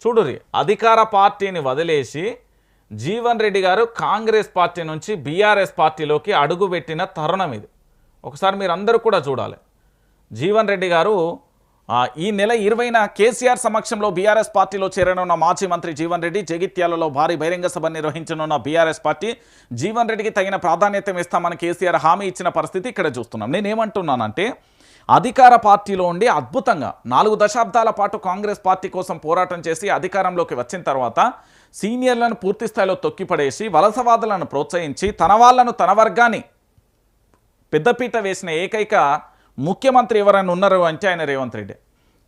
చూడురి అధికార పార్టీని వదిలేసి జీవన్ రెడ్డి గారు కాంగ్రెస్ పార్టీ నుంచి బీఆర్ఎస్ పార్టీలోకి అడుగుపెట్టిన తరుణం ఇది. ఒకసారి మీరు అందరూ కూడా చూడాలి. జీవన్ రెడ్డి గారు ఈ నెల 20న కేసీఆర్ సమక్షంలో బీఆర్ఎస్ పార్టీలో చేరనున్న మాజీ మంత్రి జీవన్ రెడ్డి జగిత్యాలలో భారీ బహిరంగ సభ నిర్వహించనున్న బీఆర్ఎస్ పార్టీ జీవన్ రెడ్డికి తగిన ప్రాధాన్యత ఇస్తామని కేసీఆర్ హామీ ఇచ్చిన పరిస్థితి ఇక్కడ చూస్తున్నాం. నేనేమంటున్నానంటే అధికార పార్టీలో ఉండి అద్భుతంగా 4 దశాబ్దాల పాటు కాంగ్రెస్ పార్టీ కోసం పోరాటం చేసి అధికారంలోకి వచ్చిన తర్వాత సీనియర్లను పూర్తి స్థాయిలో తొక్కిపడేసి వలసవాదులను ప్రోత్సహించి తన వాళ్ళను తన వర్గాన్ని పెద్దపీట వేసిన ఏకైక ముఖ్యమంత్రి ఎవరైనా ఉన్నారు అంటే ఆయన రేవంత్ రెడ్డి.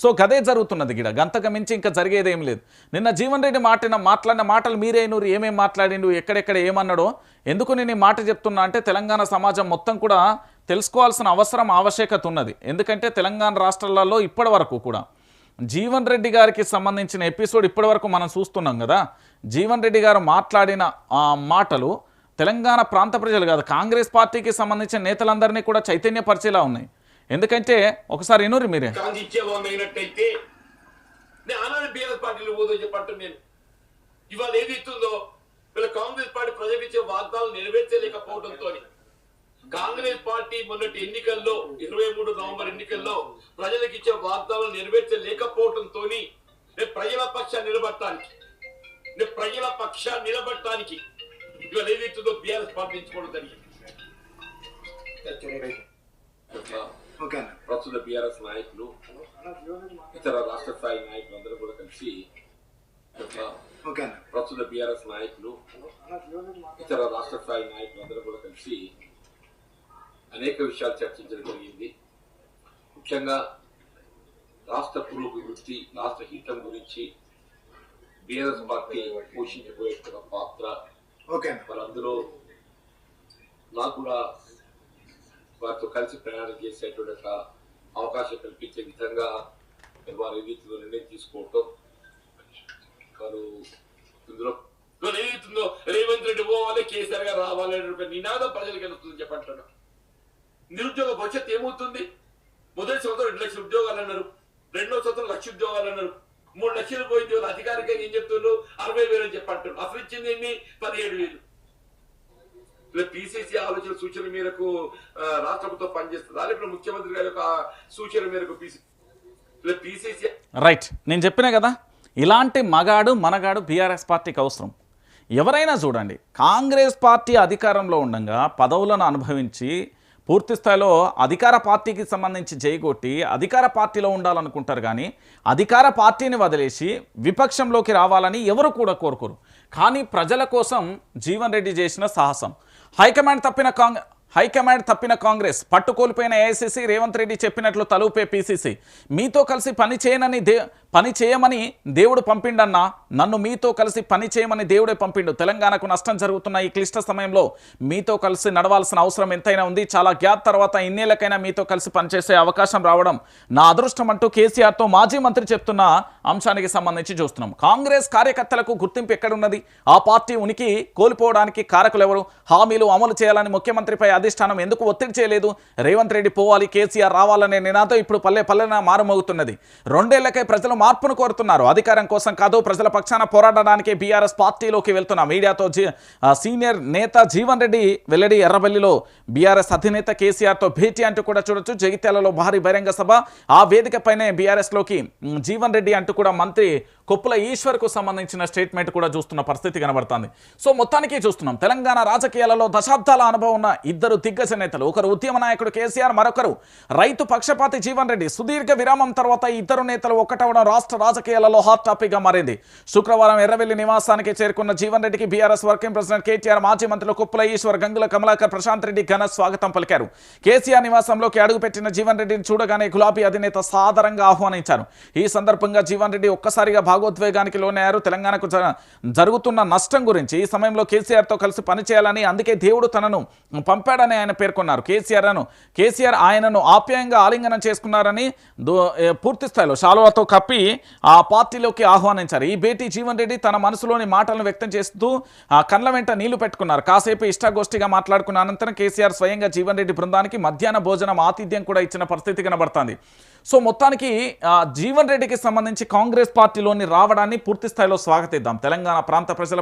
సో గదే జరుగుతున్నది గిడ, గంతకు మించి ఇంకా జరిగేదేం లేదు. నిన్న జీవన్ రెడ్డి మాట్లాడిన మాటలు మీరేనూరు ఏమేమి మాట్లాడిండు, ఎక్కడెక్కడ ఏమన్నాడో ఎందుకు నేను ఈ మాట చెప్తున్నా అంటే తెలంగాణ సమాజం మొత్తం కూడా తెలుసుకోవాల్సిన అవసరం ఆవశ్యకత ఉన్నది. ఎందుకంటే తెలంగాణ రాష్ట్రాలలో ఇప్పటి వరకు కూడా జీవన్ రెడ్డి గారికి సంబంధించిన ఎపిసోడ్ ఇప్పటి వరకు మనం చూస్తున్నాం కదా. జీవన్ రెడ్డి గారు మాట్లాడిన మాటలు తెలంగాణ ప్రాంత ప్రజలు కాదు కాంగ్రెస్ పార్టీకి సంబంధించిన నేతలందరినీ కూడా చైతన్యపరిచేలా ఉన్నాయి. ఎందుకంటే ఒకసారి ఎనూరి మీరే ఇవాళ ఏదైతుందో వీళ్ళ కాంగ్రెస్ పార్టీ ప్రజలకు ఇచ్చే వాగ్దానాలు నెరవేర్చలేకపోవడంతో కాంగ్రెస్ పార్టీ మొన్నటి ఎన్నికల్లో 23 నవంబర్ ఎన్నికల్లో ప్రజలకు ఇచ్చే వాగ్దానాలు నెరవేర్చలేకపోవడంతో ప్రజల పక్షాన్ని నిలబడటానికి ఇవాళ ఏదైతుందో బీఆర్ఎస్ పార్టీ ఎంచుకోవడం జరిగింది. ప్రస్తుత బీఆర్ఎస్ నాయకులు ఇతర రాష్ట్ర స్థాయి నాయకులు అందరూ కూడా కలిసి అనేక విషయాలు చర్చించడం జరిగింది. ముఖ్యంగా రాష్ట్ర పురోభివృద్ధి, రాష్ట్ర హితం గురించి బీఆర్ఎస్ పార్టీ పోషించబోయే పాత్ర, వాళ్ళందరూ నాకు కూడా వారితో కలిసి ప్రయాణం చేసేటువంటి అవకాశం కల్పించే విధంగా వారి రీతిలో నిర్ణయం తీసుకోవటం, వారు ఇందులో ఏదైతుందో రేవంత్ రెడ్డి పోవాలి, కేసీఆర్ గారు రావాలి అనే నినాదం ప్రజలకు వెళ్తుందని చెప్పంటున్నాడు. నిరుద్యోగ భవిష్యత్తు ఏమవుతుంది? మొదటి సంవత్సరం 2 లక్షల ఉద్యోగాలు అన్నారు, 2వ సంవత్సరం 1 లక్ష ఉద్యోగాలు అన్నారు, 3 లక్షలు పోయింది. వాళ్ళు అధికారికంగా ఏం చెప్తున్నారు? 60,000 అని చెప్పంటారు. అసలు ఇచ్చింది ఎన్ని? 17,000. పిసిసి ఆలోచన సూచన మేరకు రాష్ట్ర ప్రభుత్వం పనిచేస్తుందా, లేకపోతే ముఖ్యమంత్రి గారి యొక్క సూచన మేరకు పిసిసి రైట్. నేను చెప్పినా కదా ఇలాంటి మనగాడు బీఆర్ఎస్ పార్టీకి అవసరం. ఎవరైనా చూడండి, కాంగ్రెస్ పార్టీ అధికారంలో ఉండగా పదవులను అనుభవించి పూర్తి స్థాయిలో అధికార పార్టీకి సంబంధించి జైగొట్టి అధికార పార్టీలో ఉండాలనుకుంటారు. కానీ అధికార పార్టీని వదిలేసి విపక్షంలోకి రావాలని ఎవరు కూడా కోరుకోరు. కానీ ప్రజల కోసం జీవన్ రెడ్డి చేసిన సాహసం, హైకమాండ్ తప్పిన కాంగ్రెస్, పట్టుకోల్పోయిన ఏఐసీసీ, రేవంత్ రెడ్డి చెప్పినట్లు తలూపే పీసీసీ, మీతో కలిసి పని చేయమని దేవుడు పంపిండన్నా, నన్ను మీతో కలిసి పని చేయమని దేవుడే పంపిండు. తెలంగాణకు నష్టం జరుగుతున్న ఈ క్లిష్ట సమయంలో మీతో కలిసి నడవాల్సిన అవసరం ఎంతైనా ఉంది. చాలా గ్యాప్ తర్వాత ఇన్నేళ్లకైనా మీతో కలిసి పనిచేసే అవకాశం రావడం నా అదృష్టం అంటూ కేసీఆర్తో మాజీ మంత్రి చెప్తున్న అంశానికి సంబంధించి చూస్తున్నాం. కాంగ్రెస్ కార్యకర్తలకు గుర్తింపు ఎక్కడున్నది? ఆ పార్టీ ఉనికి కోల్పోవడానికి కారకులు ఎవరు? హామీలు అమలు చేయాలని ముఖ్యమంత్రిపై అధిష్టానం ఎందుకు ఒత్తిడి చేయలేదు? రేవంత్ రెడ్డి పోవాలి, కేసీఆర్ రావాలనే నినాదం ఇప్పుడు పల్లెన మారుమోగుతున్నది. 2 ఏళ్లకై ప్రజలు మార్పును కోరుతున్నారు. అధికారం కోసం కాదు, ప్రజల పక్షాన పోరాడడానికి బీఆర్ఎస్ పార్టీలోకి వెళ్తున్న మీడియాతో సీనియర్ నేత జీవన్ రెడ్డి వెల్లడి. ఎర్రబెల్లిలో బీఆర్ఎస్ అధినేత కేసీఆర్తో భేటీ అంటూ కూడా చూడొచ్చు. జగిత్యాలలో భారీ బహిరంగ సభ, ఆ వేదికపైనే బీఆర్ఎస్లోకి జీవన్ రెడ్డి అంటూ కూడా మంత్రి కొప్పుల ఈశ్వర్కు సంబంధించిన స్టేట్మెంట్ కూడా చూస్తున్న పరిస్థితి కనబడుతుంది. సో మొత్తానికి చూస్తున్నాం తెలంగాణ రాజకీయాలలో దశాబ్దాల అనుభవం ఉన్న ఇద్దరు దిగ్గజ నేతలు, ఒకరు ఉద్యమ నాయకుడు కేసీఆర్, మరొకరు రైతు పక్షపాతి జీవన్ రెడ్డి. సుదీర్ఘ విరామం తర్వాత ఇద్దరు నేతలు ఒక్కటవడం రాష్ట్ర రాజకీయాలలో హాట్ టాపిక్ గా మారింది. శుక్రవారం ఎర్రవెల్లి నివాసానికి చేరుకున్న జీవన్ రెడ్డికి బీఆర్ఎస్ వర్కింగ్ ప్రెసిడెంట్ కేటీఆర్, మాజీ మంత్రులు కొప్పుల ఈశ్వర్, గంగుల కమలాకర్, ప్రశాంత్ రెడ్డి ఘన స్వాగతం పలికారు. కేసీఆర్ నివాసంలోకి అడుగుపెట్టిన జీవన్ రెడ్డిని చూడగానే గులాబీ అధినేత సాదరంగా ఆహ్వానించారు. ఈ సందర్భంగా జీవన్ రెడ్డి ఒక్కసారిగా భాగోద్వేగానికి లోనయ్యారు. తెలంగాణకు జరుగుతున్న నష్టం గురించి ఈ సమయంలో కేసీఆర్తో కలిసి పనిచేయాలని, అందుకే దేవుడు తనను పంపాడని ఆయన పేర్కొన్నారు. కేసీఆర్ ఆయనను ఆప్యాయంగా ఆలింగనం చేసుకున్నారని పూర్తి స్థాయిలో శాలువాతో కప్పి ఆ పార్టీలోకి ఆహ్వానించారు. ఈ భేటీ జీవన్ రెడ్డి తన మనసులోని మాటలను వ్యక్తం చేస్తూ కళ్ళ వెంట నీళ్లు పెట్టుకున్నారు. కాసేపు ఇష్టాగోష్ఠిగా మాట్లాడుకున్న అనంతరం కేసీఆర్ స్వయంగా జీవన్ రెడ్డి బృందానికి మధ్యాహ్న భోజనం ఆతిథ్యం కూడా ఇచ్చిన పరిస్థితి కనబడుతుంది. సో మొత్తానికి జీవన్ రెడ్డికి సంబంధించి కాంగ్రెస్ పార్టీలోని రావడాన్ని పూర్తి స్థాయిలో స్వాగతిద్దాం. తెలంగాణ ప్రాంత ప్రజల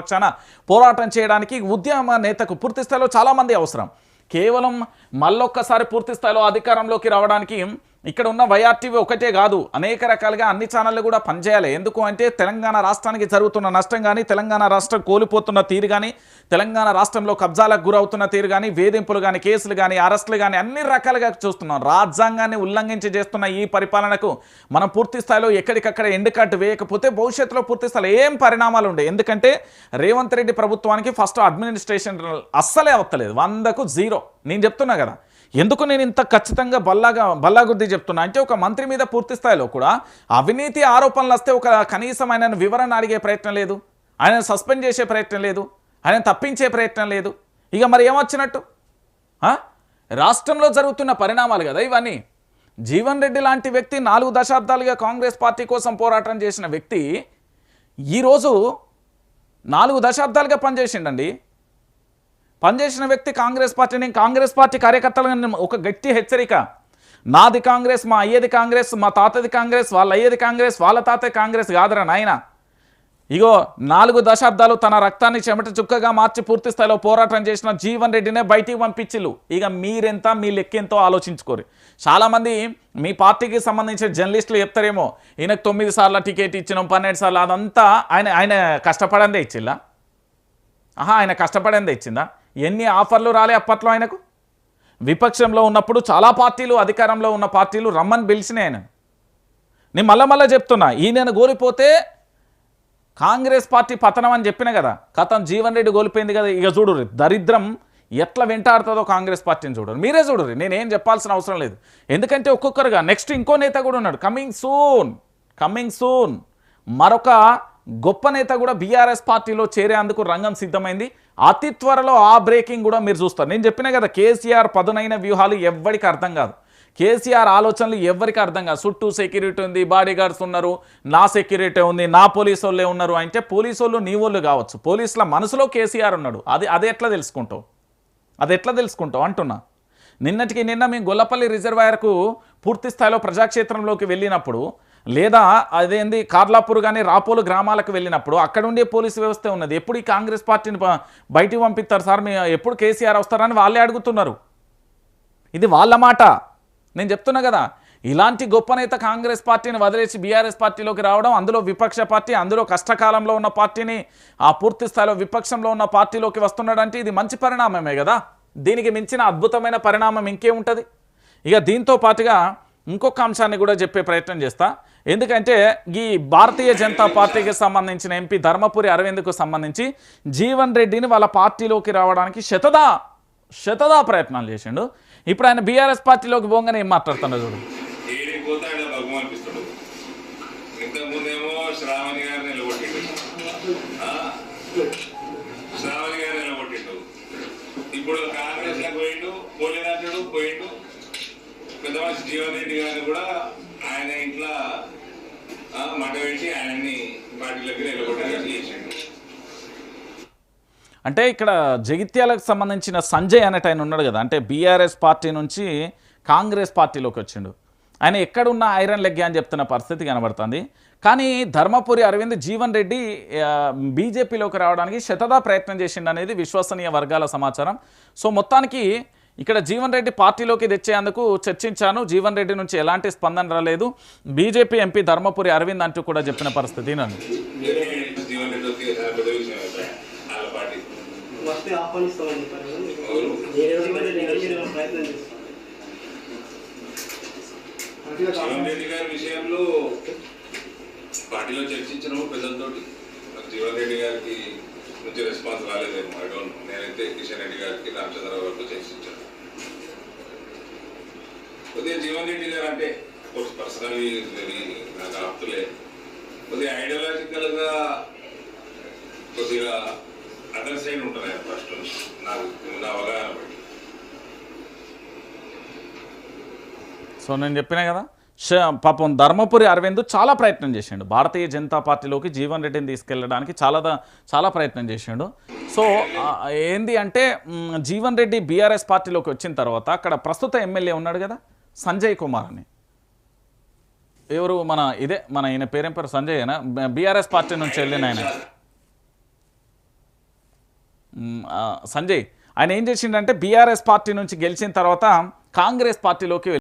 పక్షాన పోరాటం చేయడానికి ఉద్యమ నేతకు పూర్తి స్థాయిలో చాలామంది అవసరం. కేవలం మళ్ళొక్కసారి పూర్తి స్థాయిలో అధికారంలోకి రావడానికి ఇక్కడ ఉన్న వైఆర్టీవీ ఒకటే కాదు, అనేక రకాలుగా అన్ని ఛానళ్ళు కూడా పనిచేయాలి. ఎందుకు అంటే తెలంగాణ రాష్ట్రానికి జరుగుతున్న నష్టం కానీ, తెలంగాణ రాష్ట్రం కోల్పోతున్న తీరు కానీ, తెలంగాణ రాష్ట్రంలో కబ్జాలకు గురవుతున్న తీరు కానీ, వేధింపులు కానీ, కేసులు కానీ, అరెస్టులు కానీ అన్ని రకాలుగా చూస్తున్నాం. రాజ్యాంగాన్ని ఉల్లంఘించి చేస్తున్న ఈ పరిపాలనకు మనం పూర్తి స్థాయిలో ఎక్కడికక్కడ ఎండుకట్టు వేయకపోతే భవిష్యత్తులో పూర్తి స్థాయిలో ఏం పరిణామాలు ఉండే. ఎందుకంటే రేవంత్ రెడ్డి ప్రభుత్వానికి ఫస్ట్ అడ్మినిస్ట్రేషన్ అస్సలే అవత్తలేదు, 100కు 0. నేను చెప్తున్నా కదా, ఎందుకు నేను ఇంత ఖచ్చితంగా బల్లాగుద్ది చెప్తున్నా అంటే ఒక మంత్రి మీద పూర్తి స్థాయిలో కూడా అవినీతి ఆరోపణలు వస్తే ఒక కనీసం ఆయనను వివరణ అడిగే ప్రయత్నం లేదు, ఆయన సస్పెండ్ చేసే ప్రయత్నం లేదు, ఆయన తప్పించే ప్రయత్నం లేదు. ఇక మరి ఏమొచ్చినట్టు? రాష్ట్రంలో జరుగుతున్న పరిణామాలు కదా ఇవన్నీ. జీవన్ రెడ్డి లాంటి వ్యక్తి 4 దశాబ్దాలుగా కాంగ్రెస్ పార్టీ కోసం పోరాటం చేసిన వ్యక్తి ఈరోజు 4 దశాబ్దాలుగా పనిచేసిండండి. పనిచేసిన వ్యక్తి కాంగ్రెస్ పార్టీ కార్యకర్తలను ఒక గట్టి హెచ్చరిక, నాది కాంగ్రెస్, మా అయ్యేది కాంగ్రెస్, మా తాతది కాంగ్రెస్, వాళ్ళ అయ్యేది కాంగ్రెస్, వాళ్ళ తాతది కాంగ్రెస్ కాదురా నాయన. ఇగో 4 దశాబ్దాలు తన రక్తాన్ని చెమట చుక్కగా మార్చి పూర్తి స్థాయిలో పోరాటం చేసిన జీవన్ రెడ్డినే బయటికి పంపించిల్లు. ఇక మీరెంత, మీ లెక్కెంతో ఆలోచించుకోరు. చాలామంది మీ పార్టీకి సంబంధించిన జర్నలిస్టులు చెప్తారేమో, ఈయనకు 9 సార్లు టికెట్ ఇచ్చినాం, 12 సార్లు, అదంతా ఆయన కష్టపడందే ఇచ్చిల్లా? ఆయన కష్టపడిందే ఇచ్చిందా? ఎన్ని ఆఫర్లు రాలే అప్పట్లో ఆయనకు? విపక్షంలో ఉన్నప్పుడు చాలా పార్టీలు, అధికారంలో ఉన్న పార్టీలు రమ్మని పిలిచినాయి ఆయన. నేను మళ్ళా చెప్తున్నా, ఈయనను కోల్పోతే కాంగ్రెస్ పార్టీ పతనం అని చెప్పిన కదా, కథం జీవన్ రెడ్డి కోల్పోయింది కదా. ఇక చూడు దరిద్రం ఎట్లా వెంటాడుతుందో కాంగ్రెస్ పార్టీని చూడరు, మీరే చూడరు, నేనేం చెప్పాల్సిన అవసరం లేదు. ఎందుకంటే ఒక్కొక్కరుగా నెక్స్ట్ ఇంకో నేత కూడా ఉన్నాడు, కమింగ్ సూన్ మరొక గొప్ప నేత కూడా బీఆర్ఎస్ పార్టీలో చేరేందుకు రంగం సిద్ధమైంది. అతి త్వరలో ఆ బ్రేకింగ్ కూడా మీరు చూస్తారు. నేను చెప్పిన కదా, కేసీఆర్ పదునైన వ్యూహాలు ఎవ్వరికి అర్థం కాదు, కేసీఆర్ ఆలోచనలు ఎవరికి అర్థం కాదు. చుట్టూ సెక్యూరిటీ ఉంది, బాడీ గార్డ్స్ ఉన్నారు, నా సెక్యూరిటీ ఉంది, నా పోలీసు వాళ్ళే ఉన్నారు అంటే పోలీసు వాళ్ళు నీ వాళ్ళు కావచ్చు, పోలీసుల మనసులో కేసీఆర్ ఉన్నాడు. అది ఎట్లా తెలుసుకుంటావు అంటున్నా. నిన్నటికి నిన్న మేము గొల్లపల్లి రిజర్వాయర్కు పూర్తి స్థాయిలో ప్రజాక్షేత్రంలోకి వెళ్ళినప్పుడు, లేదా అదేంది కార్లాపూర్ కానీ రాపోలు గ్రామాలకు వెళ్ళినప్పుడు అక్కడ ఉండే పోలీసు వ్యవస్థ ఉన్నది. ఎప్పుడు ఈ కాంగ్రెస్ పార్టీని బయటికి పంపిస్తారు సార్, ఎప్పుడు కేసీఆర్ వస్తారని వాళ్ళే అడుగుతున్నారు. ఇది వాళ్ళ మాట. నేను చెప్తున్నా కదా, ఇలాంటి గొప్ప నేత కాంగ్రెస్ పార్టీని వదిలేసి బీఆర్ఎస్ పార్టీలోకి రావడం, అందులో విపక్ష పార్టీ, అందులో కష్టకాలంలో ఉన్న పార్టీని ఆ పూర్తి స్థాయిలో విపక్షంలో ఉన్న పార్టీలోకి వస్తున్నాడంటే ఇది మంచి పరిణామమే కదా. దీనికి మించిన అద్భుతమైన పరిణామం ఇంకేముంటుంది? ఇక దీంతో పాటుగా ఇంకొక అంశాన్ని కూడా చెప్పే ప్రయత్నం చేస్తా. ఎందుకంటే ఈ భారతీయ జనతా పార్టీకి సంబంధించిన ఎంపీ ధర్మపురి అరవింద్కు సంబంధించి జీవన్ రెడ్డిని వాళ్ళ పార్టీలోకి రావడానికి శతదా ప్రయత్నాలు చేసిండు. ఇప్పుడు ఆయన బీఆర్ఎస్ పార్టీలోకి పోగానే ఏం మాట్లాడుతున్నా చూడు. ఇప్పుడు కాంగ్రెస్ పోయిండు, పోయిండు పెద్ద మనిషి జీవన్ రెడ్డి గారిని కూడా ఆయన ఇంట్లో మంట పెట్టి ఆయన్ని పార్టీలోకి నిలబొట్టాలని చేసిండు. అంటే ఇక్కడ జగిత్యాలకు సంబంధించిన సంజయ్ అనేట ఆయన ఉన్నాడు కదా, అంటే బీఆర్ఎస్ పార్టీ నుంచి కాంగ్రెస్ పార్టీలోకి వచ్చిండు. ఆయన ఎక్కడున్న ఐరన్ లెగ్ అని చెప్తున్న పరిస్థితి కనబడుతుంది. కానీ ధర్మపురి అరవింద్ జీవన్ రెడ్డి బీజేపీలోకి రావడానికి శతదా ప్రయత్నం చేసిండు అనేది విశ్వసనీయ వర్గాల సమాచారం. సో మొత్తానికి ఇక్కడ జీవన్ రెడ్డి పార్టీలోకి తెచ్చేందుకు చర్చించాను, జీవన్ రెడ్డి నుంచి ఎలాంటి స్పందన రాలేదు, బీజేపీ ఎంపీ ధర్మపురి అరవింద్ అంటూ కూడా చెప్పిన పరిస్థితి నన్ను జీవన్ రెడ్డి గారి విషయంలో పార్టీలో చర్చించినాము పెద్దలతో. జీవన్ రెడ్డి గారికి నుంచి రెస్పాన్స్ రాలేదేమో, ఐ డోంట్. నేనైతే కిషన్ రెడ్డి గారికి, రామచంద్రరావు గారితో చర్చించాను. కొద్దిగా జీవన్ రెడ్డి గారు అంటే పర్సనలీ నాకు ఆప్తులే, కొద్దిగా ఐడియాలజికల్గా కొద్దిగా అదర్ సైడ్ ఉంటారు ఆయన ఫస్ట్ నుంచి, నాకు నా అవగాహన బట్టి. సో నేను చెప్పినా కదా, పాపం ధర్మపురి అరవింద్ చాలా ప్రయత్నం చేసిండు భారతీయ జనతా పార్టీలోకి జీవన్ రెడ్డిని తీసుకెళ్ళడానికి చాలా ప్రయత్నం చేసిండు. సో ఏంది అంటే జీవన్ రెడ్డి బీఆర్ఎస్ పార్టీలోకి వచ్చిన తర్వాత అక్కడ ప్రస్తుత ఎమ్మెల్యే ఉన్నాడు కదా సంజయ్ కుమార్ అని, ఎవరు మన ఇదే మన ఈయన పేరేం పేరు సంజయ్ అయినా బీఆర్ఎస్ పార్టీ నుంచి వెళ్ళిన ఆయన సంజయ్ ఆయన ఏం చేసిండంటే బీఆర్ఎస్ పార్టీ నుంచి గెలిచిన తర్వాత కాంగ్రెస్ పార్టీలోకి